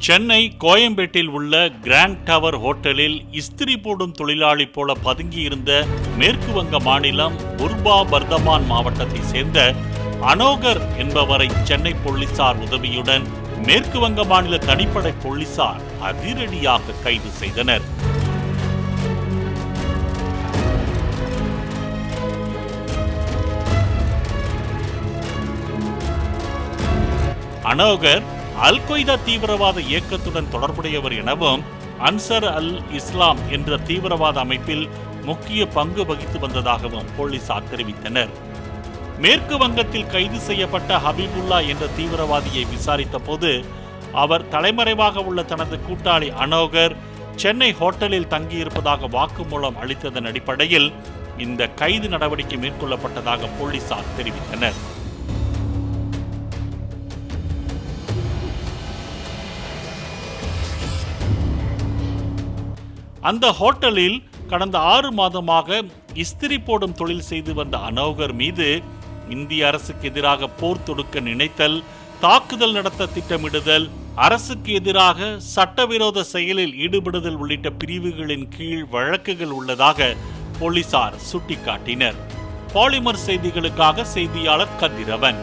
சென்னை கோயம்பேட்டில் உள்ள grand tower ஹோட்டலில் இஸ்திரி போடும் தொழிலாளி போல பதுங்கியிருந்த மேற்கு வங்க மாநிலம் புர்பா பர்தமான் மாவட்டத்தை சேர்ந்த அனோகர் என்பவரை சென்னை போலீசார் உதவியுடன் மேற்கு வங்க மாநில தனிப்படை போலீசார் அதிரடியாக கைது செய்தனர். அனோகர் அல் கொய்தா தீவிரவாத இயக்கத்துடன் தொடர்புடையவர் எனவும் அன்சர் அல் இஸ்லாம் என்ற தீவிரவாத அமைப்பில் முக்கிய பங்கு வகித்து வந்ததாகவும் போலீசார் தெரிவித்தனர். மேற்கு வங்கத்தில் கைது செய்யப்பட்ட ஹபீபுல்லா என்ற தீவிரவாதியை விசாரித்த போது அவர் தலைமறைவாக உள்ள தனது கூட்டாளி அனோகர் சென்னை ஹோட்டலில் தங்கியிருப்பதாக வாக்குமூலம் அளித்ததன் அடிப்படையில் இந்த கைது நடவடிக்கை மேற்கொள்ளப்பட்டதாக போலீசார் தெரிவித்தனர். அந்த ஹோட்டலில் கடந்த 6 மாதமாக இஸ்திரி போடும் தொழில் செய்து வந்த அனோகர் மீது இந்திய அரசுக்கு எதிராக போர் தொடுக்க நினைத்தல், தாக்குதல் நடத்த திட்டமிடுதல், அரசுக்கு எதிராக சட்டவிரோத செயலில் ஈடுபடுதல் உள்ளிட்ட பிரிவுகளின் கீழ் வழக்குகள் உள்ளதாக போலீசார் சுட்டிக்காட்டினர். பாலிமர் செய்திகளுக்காக செய்தியாளர் கதிரவன்.